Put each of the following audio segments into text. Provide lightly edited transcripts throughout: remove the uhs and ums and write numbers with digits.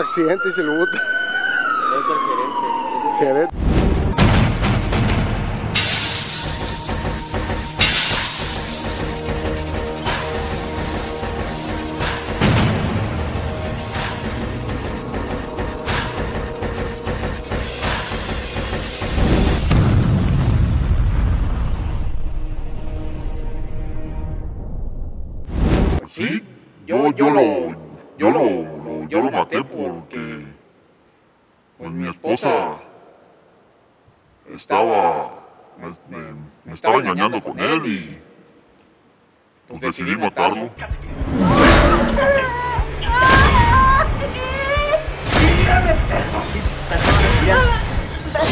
accidente y se lo bota. Es el gerente. Gerente. Sí, yo lo maté porque pues mi esposa me estaba engañando con él y pues decidí matarlo.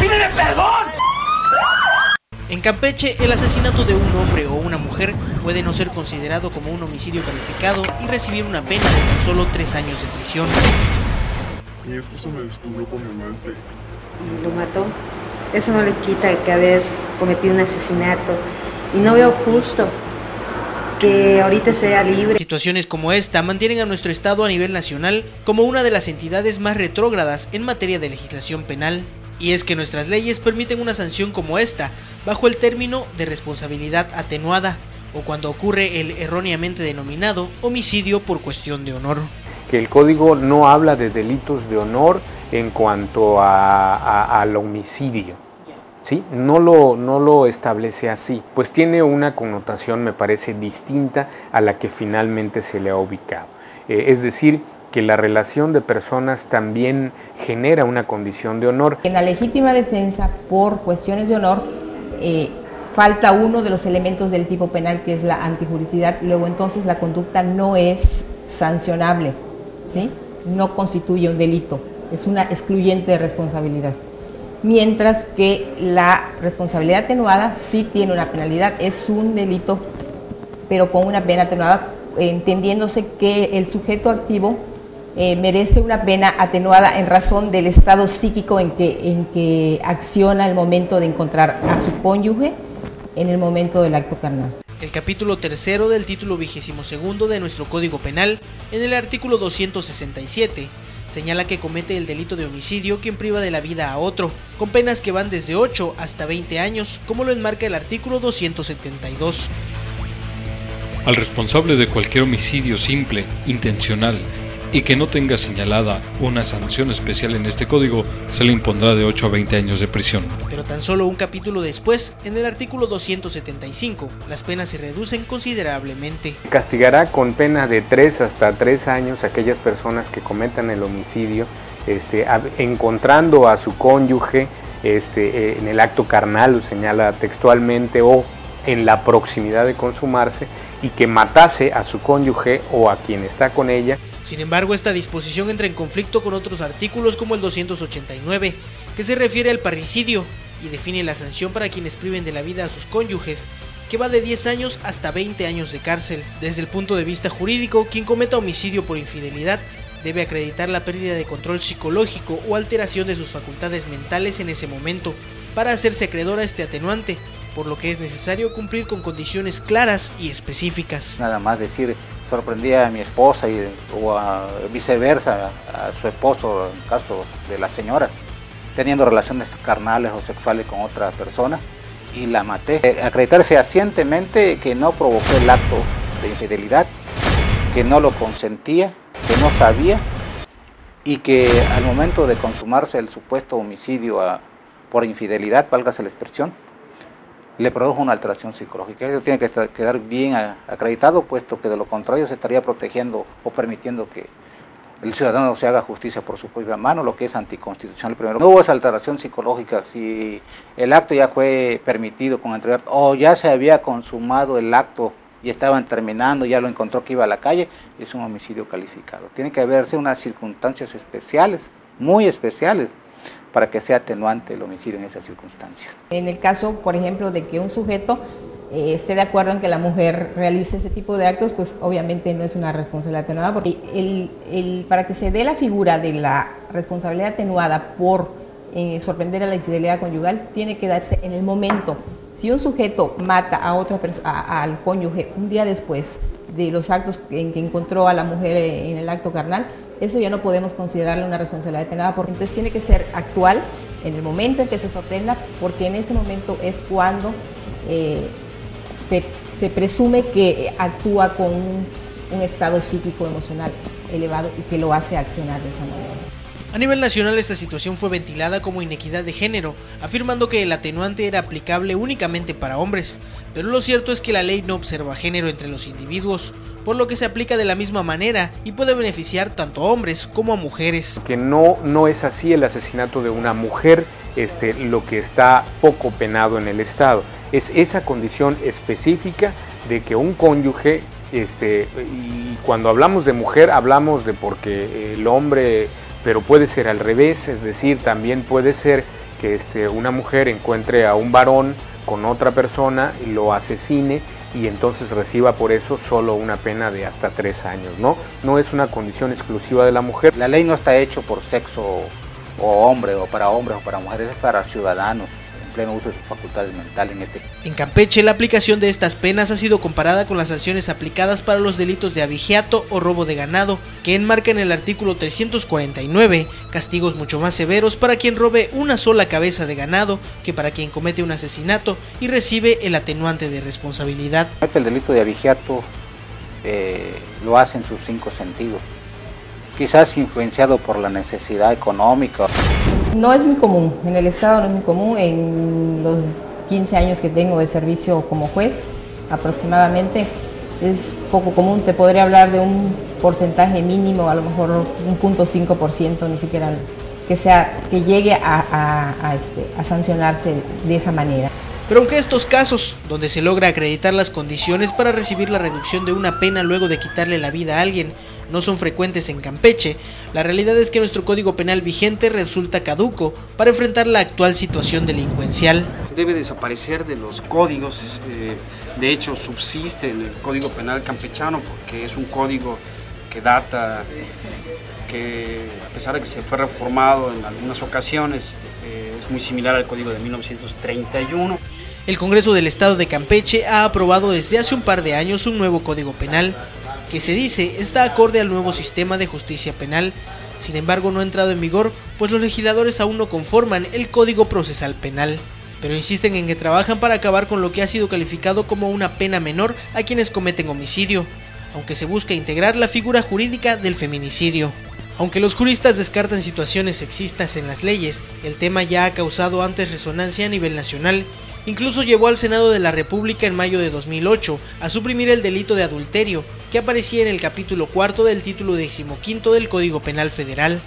¡Pídeme perdón! En Campeche, el asesinato de un hombre o una mujer puede no ser considerado como un homicidio calificado y recibir una pena de tan solo 3 años de prisión. Mi esposa me descubrió con mi mente. Y lo mató. Eso no le quita que haber cometido un asesinato. Y no veo justo que ahorita sea libre. Situaciones como esta mantienen a nuestro estado a nivel nacional como una de las entidades más retrógradas en materia de legislación penal. Y es que nuestras leyes permiten una sanción como esta, bajo el término de responsabilidad atenuada, o cuando ocurre el erróneamente denominado homicidio por cuestión de honor. Que el código no habla de delitos de honor en cuanto al homicidio, ¿sí? No lo establece así, pues tiene una connotación, me parece, distinta a la que finalmente se le ha ubicado. Es decir, que la relación de personas también genera una condición de honor. En la legítima defensa por cuestiones de honor falta uno de los elementos del tipo penal, que es la antijuricidad. Luego entonces la conducta no es sancionable, ¿sí? No constituye un delito, es una excluyente de responsabilidad. Mientras que la responsabilidad atenuada sí tiene una penalidad, es un delito, pero con una pena atenuada, entendiéndose que el sujeto activo merece una pena atenuada en razón del estado psíquico en que acciona al momento de encontrar a su cónyuge en el momento del acto carnal. El capítulo 3 del título 22 de nuestro Código Penal, en el artículo 267, señala que comete el delito de homicidio quien priva de la vida a otro, con penas que van desde 8 hasta 20 años, como lo enmarca el artículo 272. Al responsable de cualquier homicidio simple, intencional, y que no tenga señalada una sanción especial en este código, se le impondrá de 8 a 20 años de prisión. Pero tan solo un capítulo después, en el artículo 275, las penas se reducen considerablemente. Castigará con pena de 3 hasta 3 años a aquellas personas que cometan el homicidio, encontrando a su cónyuge en el acto carnal, lo señala textualmente, o en la proximidad de consumarse, y que matase a su cónyuge o a quien está con ella. Sin embargo, esta disposición entra en conflicto con otros artículos como el 289, que se refiere al parricidio y define la sanción para quienes priven de la vida a sus cónyuges, que va de 10 años hasta 20 años de cárcel. Desde el punto de vista jurídico, quien cometa homicidio por infidelidad debe acreditar la pérdida de control psicológico o alteración de sus facultades mentales en ese momento, para hacerse acreedor a este atenuante, por lo que es necesario cumplir con condiciones claras y específicas. Nada más decir, sorprendí a mi esposa o viceversa, a su esposo, en caso de la señora, teniendo relaciones carnales o sexuales con otra persona y la maté. Acreditar fehacientemente que no provocó el acto de infidelidad, que no lo consentía, que no sabía y que al momento de consumarse el supuesto homicidio por infidelidad, válgase la expresión, le produjo una alteración psicológica. Eso tiene que quedar bien acreditado, puesto que de lo contrario se estaría protegiendo o permitiendo que el ciudadano se haga justicia por su propia mano, lo que es anticonstitucional. Primero, no hubo esa alteración psicológica. Si el acto ya fue permitido con anterioridad o ya se había consumado el acto y estaban terminando, ya lo encontró que iba a la calle, es un homicidio calificado. Tiene que haberse unas circunstancias especiales, muy especiales, para que sea atenuante el homicidio en esas circunstancias. En el caso, por ejemplo, de que un sujeto esté de acuerdo en que la mujer realice ese tipo de actos, pues obviamente no es una responsabilidad atenuada, porque para que se dé la figura de la responsabilidad atenuada por sorprender a la infidelidad conyugal, tiene que darse en el momento. Si un sujeto mata a otra persona, al cónyuge, un día después de los actos en que encontró a la mujer en el acto carnal, eso ya no podemos considerarle una responsabilidad atenuada, porque entonces tiene que ser actual en el momento en que se sorprenda, porque en ese momento es cuando se presume que actúa con un estado psíquico emocional elevado y que lo hace accionar de esa manera. A nivel nacional, esta situación fue ventilada como inequidad de género, afirmando que el atenuante era aplicable únicamente para hombres, pero lo cierto es que la ley no observa género entre los individuos, por lo que se aplica de la misma manera y puede beneficiar tanto a hombres como a mujeres. Que no es así el asesinato de una mujer, lo que está poco penado en el Estado, es esa condición específica de que un cónyuge, y cuando hablamos de mujer hablamos de porque el hombre, pero puede ser al revés, es decir, también puede ser que una mujer encuentre a un varón con otra persona y lo asesine y entonces reciba por eso solo una pena de hasta 3 años, ¿no? No es una condición exclusiva de la mujer. La ley no está hecha por sexo o hombre, o para hombres o para mujeres, es para ciudadanos en pleno uso de sus facultades mentales. En Campeche, la aplicación de estas penas ha sido comparada con las sanciones aplicadas para los delitos de abigeato o robo de ganado, que enmarcan en el artículo 349, castigos mucho más severos para quien robe una sola cabeza de ganado que para quien comete un asesinato y recibe el atenuante de responsabilidad. El delito de abigeato lo hace en sus 5 sentidos, quizás influenciado por la necesidad económica. No es muy común, en el Estado no es muy común, en los 15 años que tengo de servicio como juez aproximadamente, es poco común, te podría hablar de un porcentaje mínimo, a lo mejor un 0.5%, ni siquiera que llegue a sancionarse de esa manera. Pero aunque estos casos, donde se logra acreditar las condiciones para recibir la reducción de una pena luego de quitarle la vida a alguien, no son frecuentes en Campeche, la realidad es que nuestro Código Penal vigente resulta caduco para enfrentar la actual situación delincuencial. Debe desaparecer de los códigos, de hecho subsiste en el Código Penal campechano porque es un código que data, que a pesar de que se fue reformado en algunas ocasiones, es muy similar al Código de 1931. El Congreso del Estado de Campeche ha aprobado desde hace un par de años un nuevo Código Penal, que se dice está acorde al nuevo sistema de justicia penal. Sin embargo, no ha entrado en vigor, pues los legisladores aún no conforman el Código Procesal Penal, pero insisten en que trabajan para acabar con lo que ha sido calificado como una pena menor a quienes cometen homicidio, aunque se busca integrar la figura jurídica del feminicidio. Aunque los juristas descartan situaciones sexistas en las leyes, el tema ya ha causado antes resonancia a nivel nacional. Incluso llevó al Senado de la República en mayo de 2008 a suprimir el delito de adulterio, que aparecía en el capítulo 4 del título 15 del Código Penal Federal.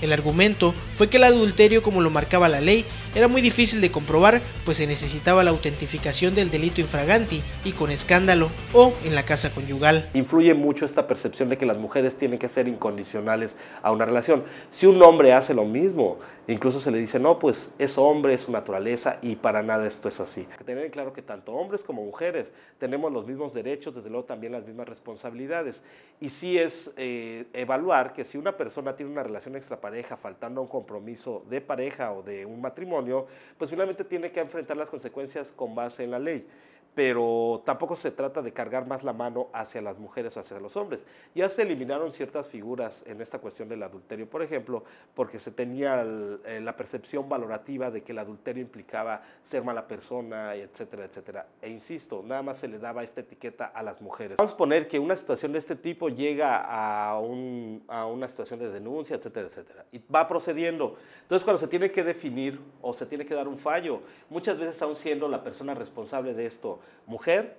El argumento fue que el adulterio, como lo marcaba la ley, era muy difícil de comprobar, pues se necesitaba la autentificación del delito infraganti y con escándalo o en la casa conyugal. Influye mucho esta percepción de que las mujeres tienen que ser incondicionales a una relación. Si un hombre hace lo mismo, incluso se le dice, no, pues es hombre, es su naturaleza y para nada esto es así. Hay que tener claro que tanto hombres como mujeres tenemos los mismos derechos, desde luego también las mismas responsabilidades. Y sí es evaluar que si una persona tiene una relación extrapareja faltando a un compromiso de pareja o de un matrimonio, pues finalmente tiene que enfrentar las consecuencias con base en la ley. Pero tampoco se trata de cargar más la mano hacia las mujeres o hacia los hombres. Ya se eliminaron ciertas figuras en esta cuestión del adulterio, por ejemplo, porque se tenía la percepción valorativa de que el adulterio implicaba ser mala persona, etcétera, etcétera. E insisto, nada más se le daba esta etiqueta a las mujeres. Vamos a poner que una situación de este tipo llega a una situación de denuncia, etcétera, etcétera, y va procediendo. Entonces, cuando se tiene que definir o se tiene que dar un fallo, muchas veces aún siendo la persona responsable de esto mujer,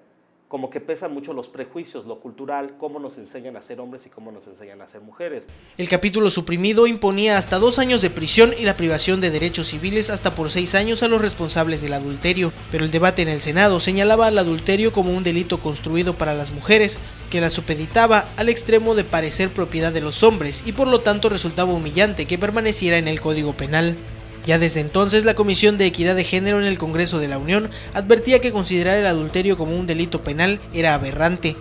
como que pesan mucho los prejuicios, lo cultural, cómo nos enseñan a ser hombres y cómo nos enseñan a ser mujeres. El capítulo suprimido imponía hasta 2 años de prisión y la privación de derechos civiles hasta por 6 años a los responsables del adulterio, pero el debate en el Senado señalaba al adulterio como un delito construido para las mujeres, que la supeditaba al extremo de parecer propiedad de los hombres y por lo tanto resultaba humillante que permaneciera en el Código Penal. Ya desde entonces, la Comisión de Equidad de Género en el Congreso de la Unión advertía que considerar el adulterio como un delito penal era aberrante,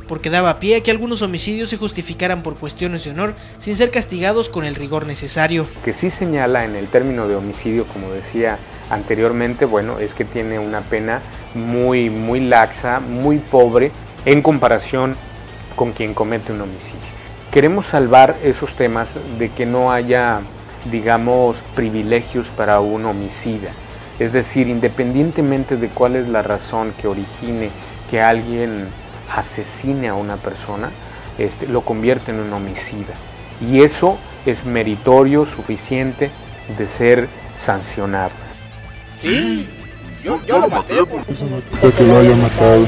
porque daba pie a que algunos homicidios se justificaran por cuestiones de honor sin ser castigados con el rigor necesario. Que sí señala en el término de homicidio, como decía anteriormente, bueno, es que tiene una pena muy laxa, muy pobre en comparación con quien comete un homicidio. queremos salvar esos temas de que no haya, digamos, privilegios para un homicida. Es decir, independientemente de cuál es la razón que origine que alguien asesine a una persona, lo convierte en un homicida. Y eso es meritorio, suficiente de ser sancionado. Sí, yo lo maté porque eso no quita que lo haya matado.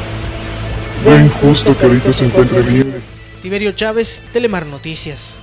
Lo injusto que ahorita se encuentre libre. Tiberio Chávez, Telemar Noticias.